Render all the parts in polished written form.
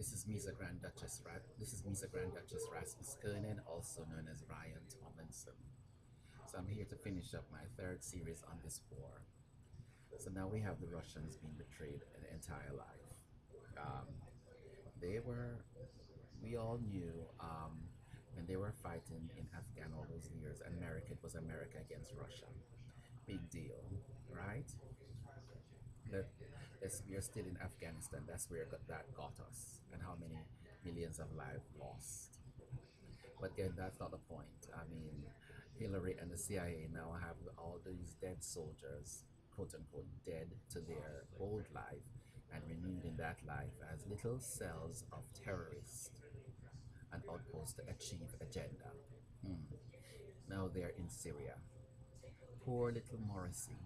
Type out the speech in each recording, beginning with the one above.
This is Misa Grand Duchess This is Misa Grand Duchess Rasmus Kernan, also known as Ryan Tomlinson. So I'm here to finish up my third series on this war. So now we have the Russians being betrayed an entire life. Um, they were, we all knew when they were fighting in Afghan all those years, America, it was America against Russia. Big deal, right? Let, we are still in Afghanistan. That's where that got us, and how many millions of lives lost. But again, that's not the point. I mean, Hillary and the CIA now have all these dead soldiers, quote unquote, dead to their old life, and renewed in that life as little cells of terrorists, an outpost to achieve agenda. Hmm. Now they're in Syria. Poor little Morrissey.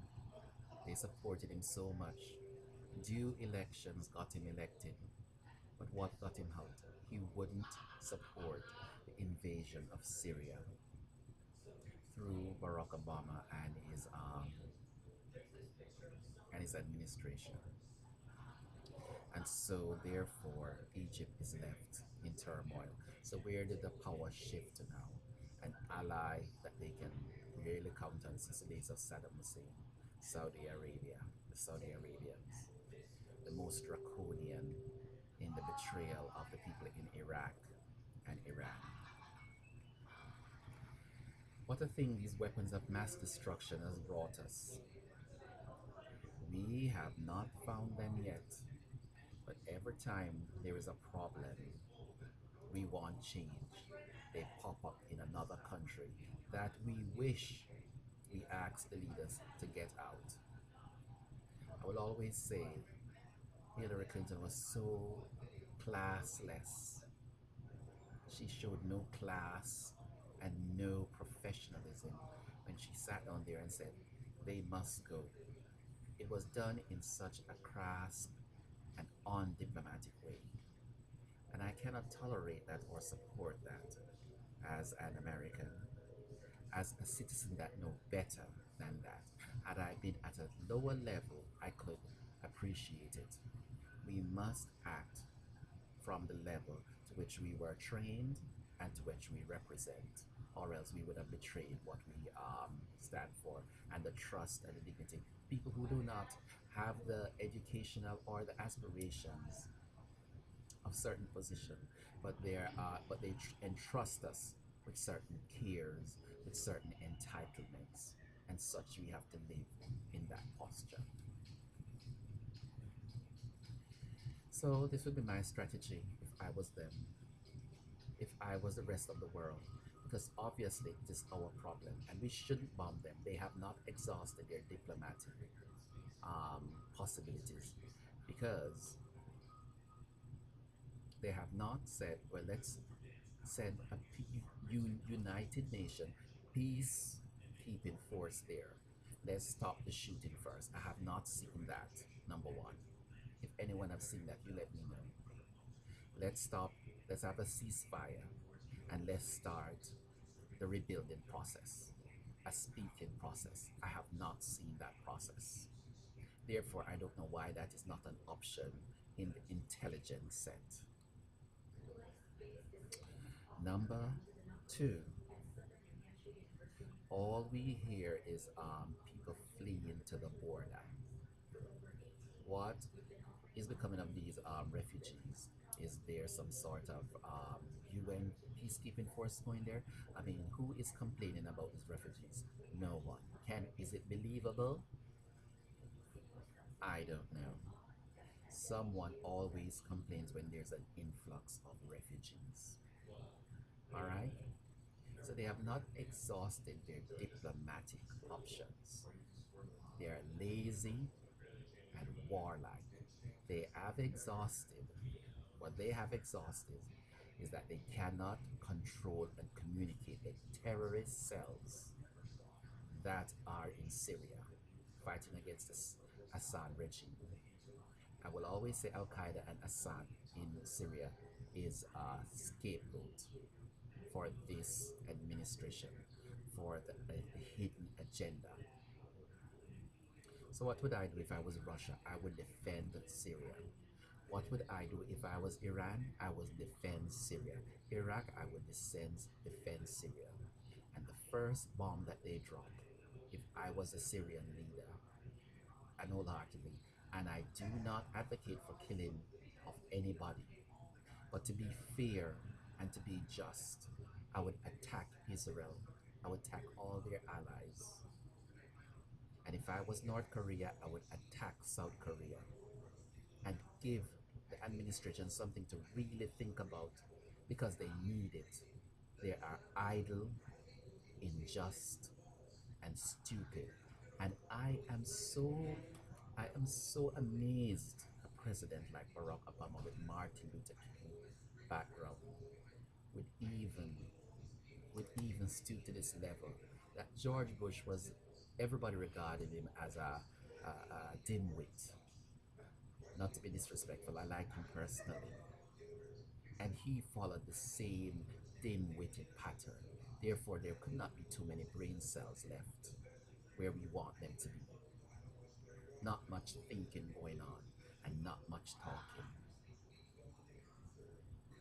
They supported him so much. Due elections got him elected. But what got him out? He wouldn't support the invasion of Syria through Barack Obama and his administration. And so therefore Egypt is left in turmoil. So where did the power shift to now? An ally that they can really count on since the days of Saddam Hussein, Saudi Arabia, the Saudi Arabians, the most draconian in the betrayal of the people in Iraq and Iran. What a thing these weapons of mass destruction has brought us. We have not found them yet, but every time there is a problem, we want change. They pop up in another country that we wish we ask the leaders to get out. I will always say Hillary Clinton was so classless. She showed no class and no professionalism when she sat down there and said, they must go. It was done in such a crass and undiplomatic way. And I cannot tolerate that or support that as an American, as a citizen that know better than that. Had I been at a lower level, I could appreciate it. We must act from the level to which we were trained and to which we represent, or else we would have betrayed what we stand for and the trust and the dignity. People who do not have the educational or the aspirations of certain position, but they entrust us with certain cares, with certain entitlements, and such we have to live in that posture. So this would be my strategy if I was them, if I was the rest of the world, because obviously it is our problem and we shouldn't bomb them. They have not exhausted their diplomatic possibilities because they have not said, well, let's send a United Nation peacekeeping force there. Let's stop the shooting first. I have not seen that, number one. If anyone have seen that, you let me know. Let's stop, let's have a ceasefire, and let's start the rebuilding process, a speaking process. I have not seen that process. Therefore, I don't know why that is not an option in the intelligence set. Number two, all we hear is people fleeing to the border. What is becoming of these refugees? Is there some sort of UN peacekeeping force going there? I mean, who is complaining about these refugees? No one. Is it believable? I don't know. Someone always complains when there's an influx of refugees. All right? So they have not exhausted their diplomatic options. They are lazy and warlike. They have exhausted, what they have exhausted is that they cannot control and communicate the terrorist cells that are in Syria fighting against the Assad regime. I will always say Al Qaeda and Assad in Syria is a scapegoat for this administration, for the hidden agenda. So what would I do if I was Russia? I would defend Syria. What would I do if I was Iran? I would defend Syria. Iraq, I would defend Syria. And the first bomb that they drop, if I was a Syrian leader, and wholeheartedly, and I do not advocate for killing of anybody, but to be fair and to be just, I would attack Israel. I would attack all their allies. And if I was North Korea, I would attack South Korea and give the administration something to really think about because they need it. They are idle, unjust, and stupid. And I am so amazed a president like Barack Obama with Martin Luther King background would even stoop to this level. That George Bush was everybody regarded him as a dimwit. Not to be disrespectful, I like him personally. And he followed the same dim-witted pattern. Therefore, there could not be too many brain cells left where we want them to be. Not much thinking going on and not much talking.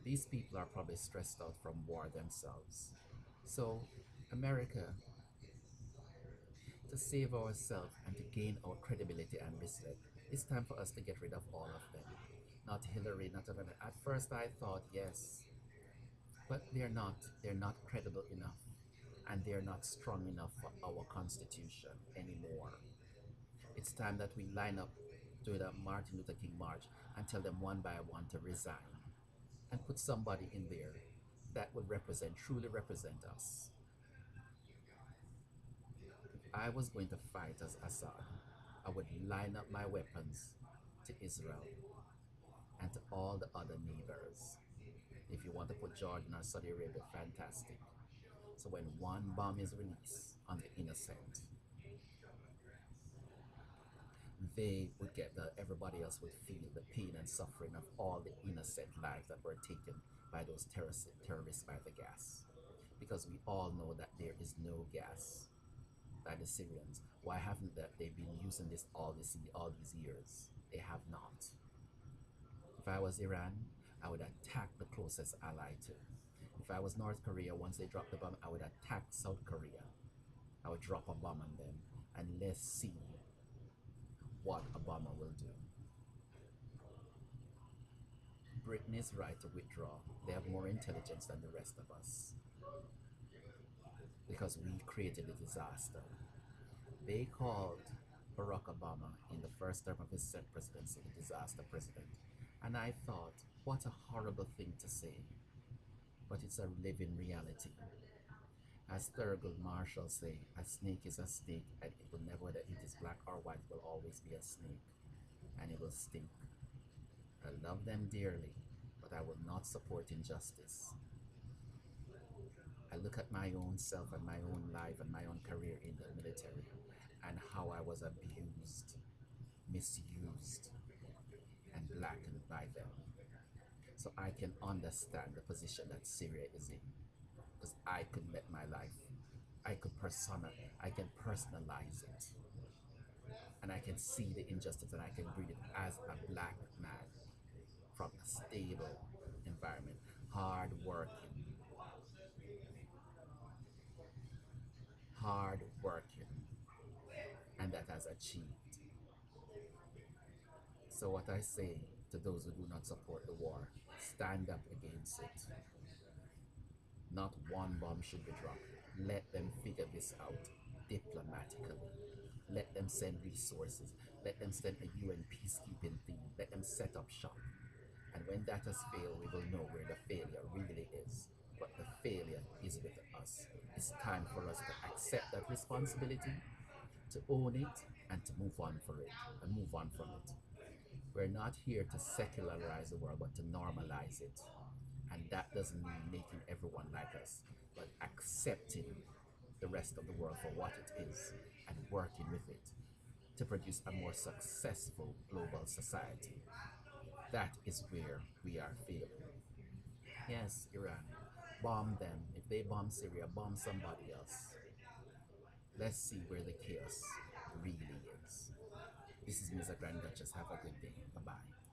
These people are probably stressed out from war themselves. So, America, to save ourselves and to gain our credibility and respect, it's time for us to get rid of all of them. Not Hillary, not another. At first, I thought yes, but they're not. They're not credible enough, and they're not strong enough for our Constitution anymore. It's time that we line up to the Martin Luther King March and tell them one by one to resign and put somebody in there that will truly represent us. If I was going to fight as Assad, I would line up my weapons to Israel and to all the other neighbors. If you want to put Jordan or Saudi Arabia, fantastic. So when one bomb is released on the innocent, they would get everybody else would feel the pain and suffering of all the innocent lives that were taken by those terrorists by the gas. Because we all know that there is no gas by the Syrians. Why haven't they been using this all these years? They have not. If I was Iran, I would attack the closest ally to. If I was North Korea, once they dropped the bomb, I would attack South Korea. I would drop a bomb on them, and let's see what Obama will do. Britain is right to withdraw. They have more intelligence than the rest of us because we created a disaster. They called Barack Obama in the first term of his presidency the disaster president. And I thought, what a horrible thing to say. But it's a living reality. As Thurgood Marshall say, a snake is a snake, and it will never, whether it is black or white, will always be a snake, and it will stink. I love them dearly, but I will not support injustice. I look at my own self and my own life and my own career in the military and how I was abused, misused, and blackened by them. So I can understand the position that Syria is in because I could let my life, I can personalize it, and I can see the injustice and I can read it as a black man from a stable environment, hard working, hard working, and that has achieved. So what I say to those who do not support the war, stand up against it. Not one bomb should be dropped. Let them figure this out diplomatically. Let them send resources. Let them send a UN peacekeeping team. Let them set up shop. And when that has failed, we will know where the failure really is. But the failure is with us. It's time for us to accept that responsibility, to own it, and to move on for it, and move on from it. We're not here to secularize the world, but to normalize it. And that doesn't mean making everyone like us, but accepting the rest of the world for what it is and working with it to produce a more successful global society. That is where we are failing. Yes, Iran, bomb them. If they bomb Syria, bomb somebody else. Let's see where the chaos really is. This is Ms. Grand Duchess. Have a good day. Bye bye.